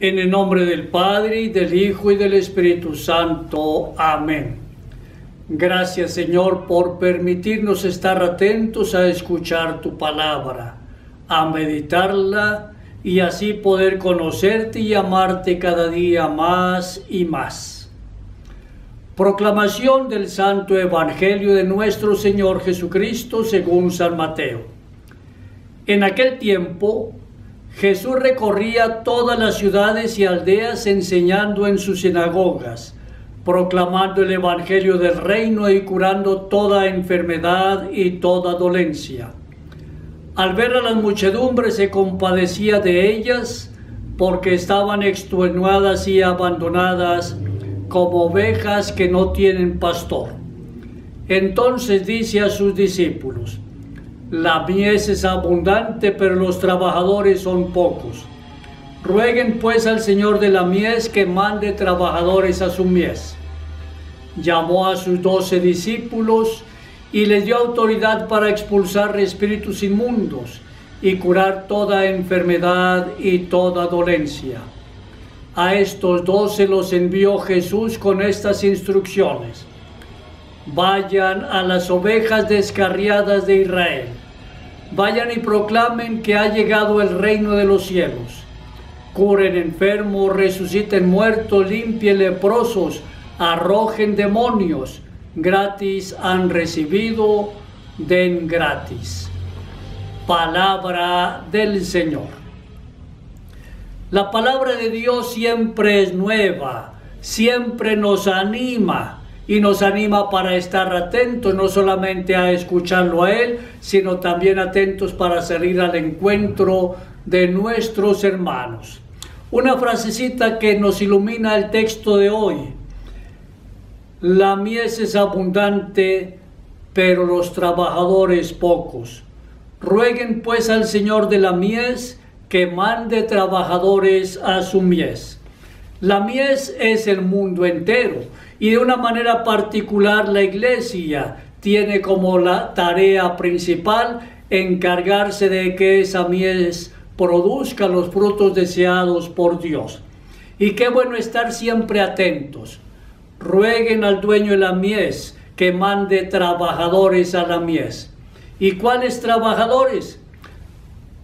En el nombre del Padre, y del Hijo, y del Espíritu Santo. Amén. Gracias, Señor, por permitirnos estar atentos a escuchar tu palabra, a meditarla y así poder conocerte y amarte cada día más y más. Proclamación del Santo Evangelio de nuestro Señor Jesucristo según San Mateo. En aquel tiempo, Jesús recorría todas las ciudades y aldeas enseñando en sus sinagogas, proclamando el Evangelio del reino y curando toda enfermedad y toda dolencia. Al ver a las muchedumbres se compadecía de ellas, porque estaban extenuadas y abandonadas como ovejas que no tienen pastor. Entonces dice a sus discípulos: la mies es abundante, pero los trabajadores son pocos. Rueguen pues al Señor de la mies que mande trabajadores a su mies. Llamó a sus 12 discípulos y les dio autoridad para expulsar espíritus inmundos y curar toda enfermedad y toda dolencia. A estos 12 los envió Jesús con estas instrucciones: vayan a las ovejas descarriadas de Israel. Vayan y proclamen que ha llegado el reino de los cielos. Curen enfermos, resuciten muertos, limpien leprosos, arrojen demonios. Gratis han recibido, den gratis. Palabra del Señor. La palabra de Dios siempre es nueva, siempre nos anima. Y nos anima para estar atentos, no solamente a escucharlo a Él, sino también atentos para salir al encuentro de nuestros hermanos. Una frasecita que nos ilumina el texto de hoy: la mies es abundante, pero los trabajadores pocos. Rueguen pues al Señor de la mies que mande trabajadores a su mies. La mies es el mundo entero. Y de una manera particular la Iglesia tiene como la tarea principal encargarse de que esa mies produzca los frutos deseados por Dios. Y qué bueno estar siempre atentos. Rueguen al dueño de la mies que mande trabajadores a la mies. ¿Y cuáles trabajadores?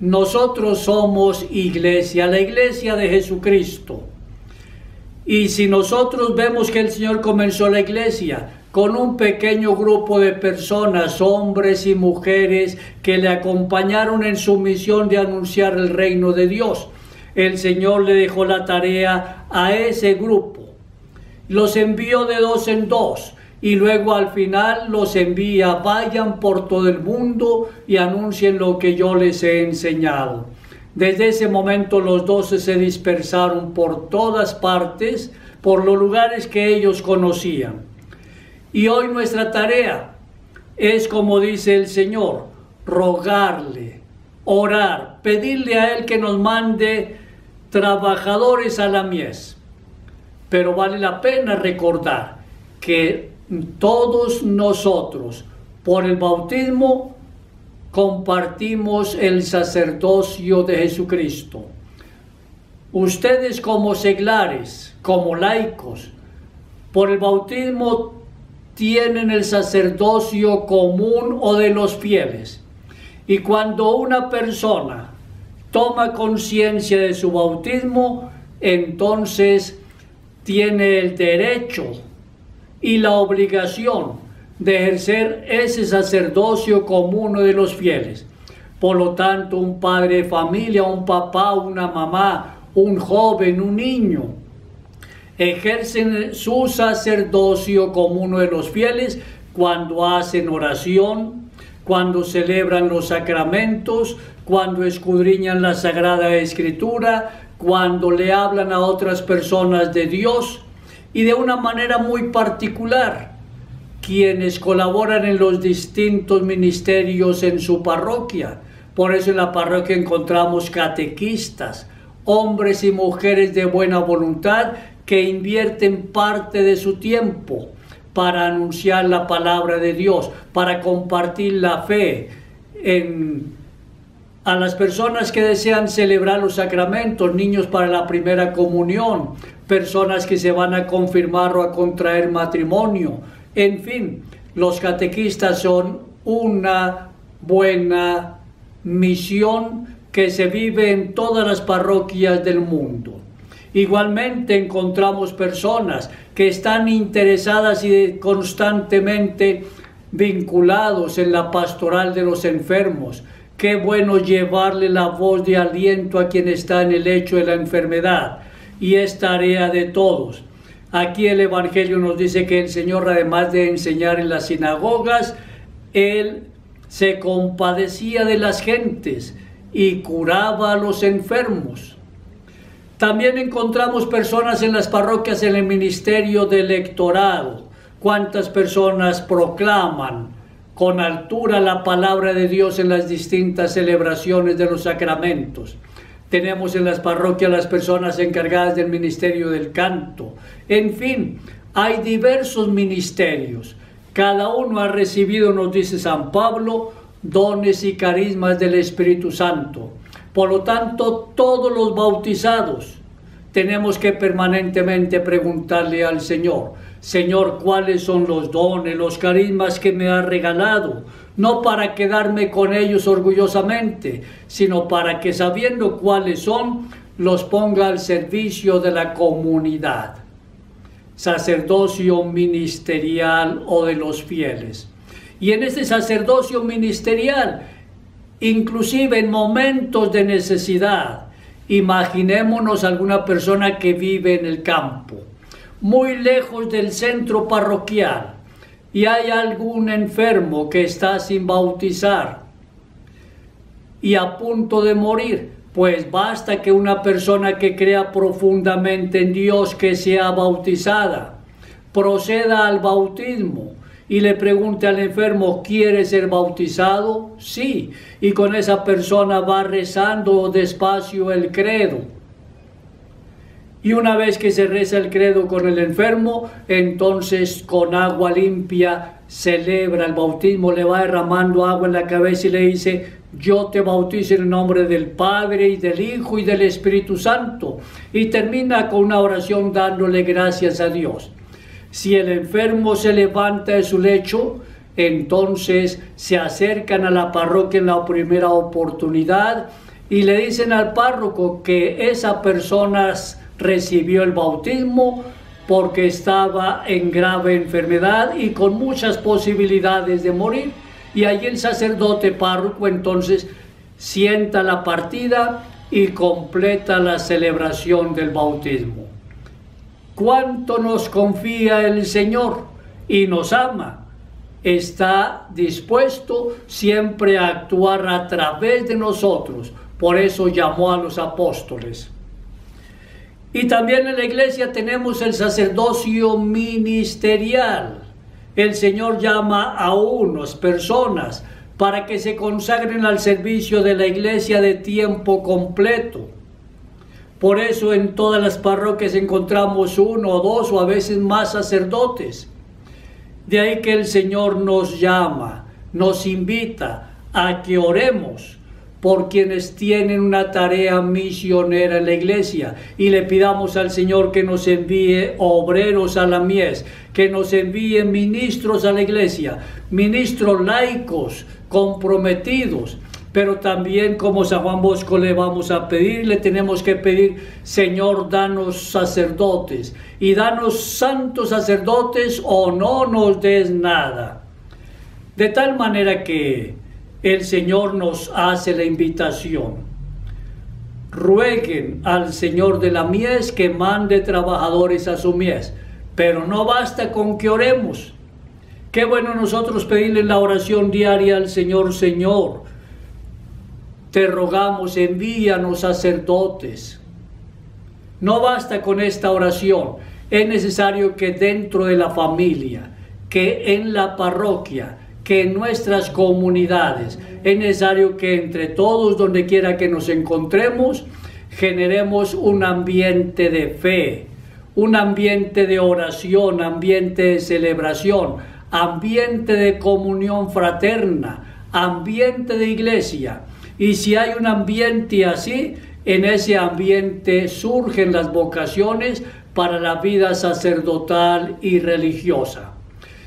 Nosotros somos iglesia, la iglesia de Jesucristo. Y si nosotros vemos que el Señor comenzó la iglesia con un pequeño grupo de personas, hombres y mujeres, que le acompañaron en su misión de anunciar el reino de Dios, el Señor le dejó la tarea a ese grupo. Los envió de 2 en 2 y luego al final los envía: vayan por todo el mundo y anuncien lo que yo les he enseñado. Desde ese momento los 12 se dispersaron por todas partes, por los lugares que ellos conocían. Y hoy nuestra tarea es, como dice el Señor, rogarle, orar, pedirle a Él que nos mande trabajadores a la mies. Pero vale la pena recordar que todos nosotros, por el bautismo, compartimos el sacerdocio de Jesucristo. Ustedes como seglares, como laicos, por el bautismo tienen el sacerdocio común o de los fieles. Y cuando una persona toma conciencia de su bautismo, entonces tiene el derecho y la obligación de ejercer ese sacerdocio común de los fieles. Por lo tanto, un padre de familia, un papá, una mamá, un joven, un niño, ejercen su sacerdocio común de los fieles cuando hacen oración, cuando celebran los sacramentos, cuando escudriñan la Sagrada Escritura, cuando le hablan a otras personas de Dios, y de una manera muy particular quienes colaboran en los distintos ministerios en su parroquia. Por eso en la parroquia encontramos catequistas, hombres y mujeres de buena voluntad que invierten parte de su tiempo para anunciar la palabra de Dios, para compartir la fe en a las personas que desean celebrar los sacramentos, niños para la primera comunión, personas que se van a confirmar o a contraer matrimonio. En fin, los catequistas son una buena misión que se vive en todas las parroquias del mundo. Igualmente encontramos personas que están interesadas y constantemente vinculados en la pastoral de los enfermos. Qué bueno llevarle la voz de aliento a quien está en el lecho de la enfermedad, y es tarea de todos. Aquí el Evangelio nos dice que el Señor, además de enseñar en las sinagogas, Él se compadecía de las gentes y curaba a los enfermos. También encontramos personas en las parroquias en el ministerio de lectorado. ¿Cuántas personas proclaman con altura la palabra de Dios en las distintas celebraciones de los sacramentos? Tenemos en las parroquias las personas encargadas del ministerio del canto. En fin, hay diversos ministerios. Cada uno ha recibido, nos dice San Pablo, dones y carismas del Espíritu Santo. Por lo tanto, todos los bautizados tenemos que permanentemente preguntarle al Señor: Señor, ¿cuáles son los dones, los carismas que me has regalado? No para quedarme con ellos orgullosamente, sino para que, sabiendo cuáles son, los ponga al servicio de la comunidad. Sacerdocio ministerial o de los fieles. Y en este sacerdocio ministerial, inclusive en momentos de necesidad, imaginémonos alguna persona que vive en el campo, muy lejos del centro parroquial, y hay algún enfermo que está sin bautizar y a punto de morir. Pues basta que una persona que crea profundamente en Dios, que sea bautizada, proceda al bautismo y le pregunte al enfermo: ¿quiere ser bautizado? Sí. Y con esa persona va rezando despacio el credo. Y una vez que se reza el credo con el enfermo, entonces con agua limpia celebra el bautismo, le va derramando agua en la cabeza y le dice: yo te bautizo en el nombre del Padre y del Hijo y del Espíritu Santo. Y termina con una oración dándole gracias a Dios. Si el enfermo se levanta de su lecho, entonces se acercan a la parroquia en la primera oportunidad y le dicen al párroco que esa persona recibió el bautismo porque estaba en grave enfermedad y con muchas posibilidades de morir. Y allí el sacerdote párroco entonces sienta la partida y completa la celebración del bautismo. ¿Cuánto nos confía el Señor y nos ama? Está dispuesto siempre a actuar a través de nosotros. Por eso llamó a los apóstoles. Y también en la iglesia tenemos el sacerdocio ministerial. El Señor llama a unas personas para que se consagren al servicio de la iglesia de tiempo completo. Por eso en todas las parroquias encontramos uno o dos o a veces más sacerdotes. De ahí que el Señor nos llama, nos invita a que oremos por quienes tienen una tarea misionera en la iglesia y le pidamos al Señor que nos envíe obreros a la mies, que nos envíe ministros a la iglesia, ministros laicos, comprometidos, pero también como San Juan Bosco le vamos a pedir, le tenemos que pedir: Señor, danos sacerdotes, y danos santos sacerdotes o no nos des nada. De tal manera que el Señor nos hace la invitación: rueguen al Señor de la mies que mande trabajadores a su mies. Pero no basta con que oremos. Qué bueno nosotros pedirle la oración diaria al Señor: Señor, te rogamos, envíanos sacerdotes. No basta con esta oración. Es necesario que dentro de la familia, que en la parroquia, que en nuestras comunidades, es necesario que entre todos, donde quiera que nos encontremos, generemos un ambiente de fe, un ambiente de oración, ambiente de celebración, ambiente de comunión fraterna, ambiente de iglesia. Y si hay un ambiente así, en ese ambiente surgen las vocaciones para la vida sacerdotal y religiosa.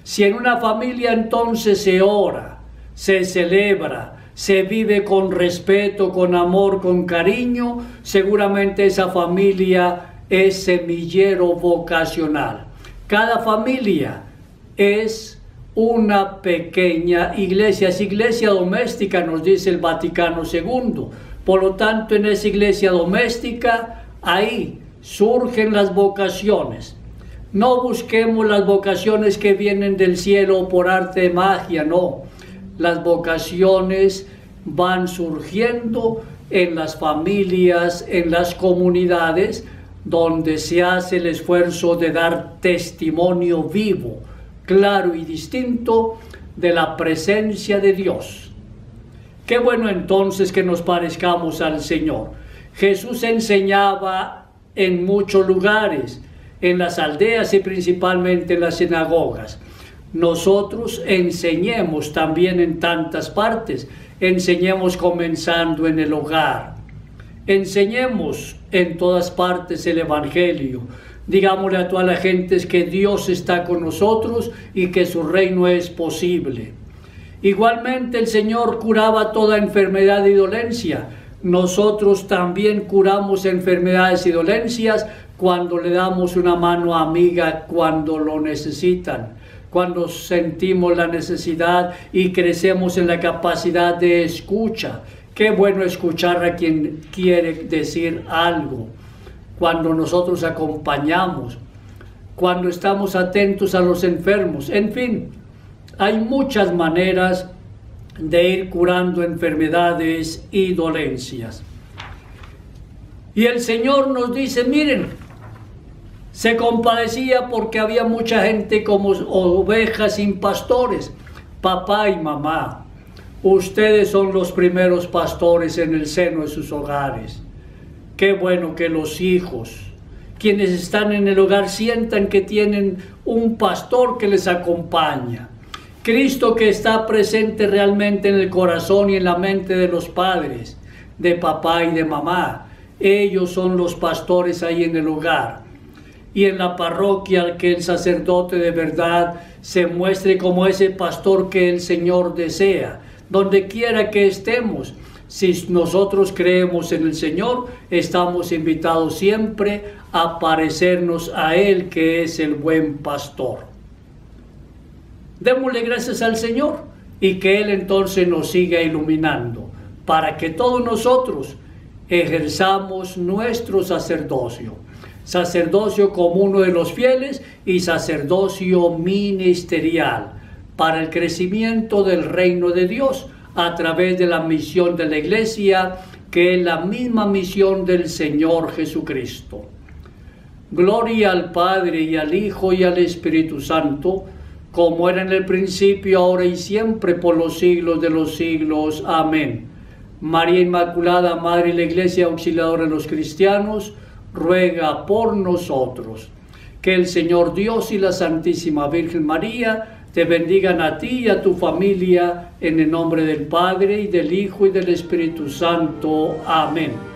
Si en una familia entonces se ora, se celebra, se vive con respeto, con amor, con cariño, seguramente esa familia es semillero vocacional. Cada familia es una pequeña iglesia, es iglesia doméstica, nos dice el Vaticano II. Por lo tanto, en esa iglesia doméstica, ahí surgen las vocaciones. No busquemos las vocaciones que vienen del cielo o por arte de magia, no. Las vocaciones van surgiendo en las familias, en las comunidades, donde se hace el esfuerzo de dar testimonio vivo, claro y distinto de la presencia de Dios. Qué bueno entonces que nos parezcamos al Señor. Jesús enseñaba en muchos lugares, en las aldeas y principalmente en las sinagogas. Nosotros enseñemos también en tantas partes, enseñemos comenzando en el hogar, enseñemos en todas partes el Evangelio, digámosle a toda la gente que Dios está con nosotros y que su reino es posible. Igualmente el Señor curaba toda enfermedad y dolencia. Nosotros también curamos enfermedades y dolencias cuando le damos una mano amiga cuando lo necesitan, cuando sentimos la necesidad y crecemos en la capacidad de escucha. Qué bueno escuchar a quien quiere decir algo, cuando nosotros acompañamos, cuando estamos atentos a los enfermos. En fin, hay muchas maneras de ir curando enfermedades y dolencias. Y el Señor nos dice, miren, se compadecía porque había mucha gente como ovejas sin pastores. Papá y mamá, ustedes son los primeros pastores en el seno de sus hogares. Qué bueno que los hijos, quienes están en el hogar, sientan que tienen un pastor que les acompaña. Cristo que está presente realmente en el corazón y en la mente de los padres, de papá y de mamá. Ellos son los pastores ahí en el hogar. Y en la parroquia, que el sacerdote de verdad se muestre como ese pastor que el Señor desea. Donde quiera que estemos, si nosotros creemos en el Señor, estamos invitados siempre a parecernos a Él, que es el buen pastor. Démosle gracias al Señor y que Él entonces nos siga iluminando para que todos nosotros ejerzamos nuestro sacerdocio. Sacerdocio como uno de los fieles y sacerdocio ministerial para el crecimiento del reino de Dios a través de la misión de la Iglesia, que es la misma misión del Señor Jesucristo. Gloria al Padre y al Hijo y al Espíritu Santo, como era en el principio, ahora y siempre, por los siglos de los siglos. Amén. María Inmaculada, Madre de la Iglesia, auxiliadora de los cristianos, ruega por nosotros. Que el Señor Dios y la Santísima Virgen María te bendigan a ti y a tu familia, en el nombre del Padre, y del Hijo, y del Espíritu Santo. Amén.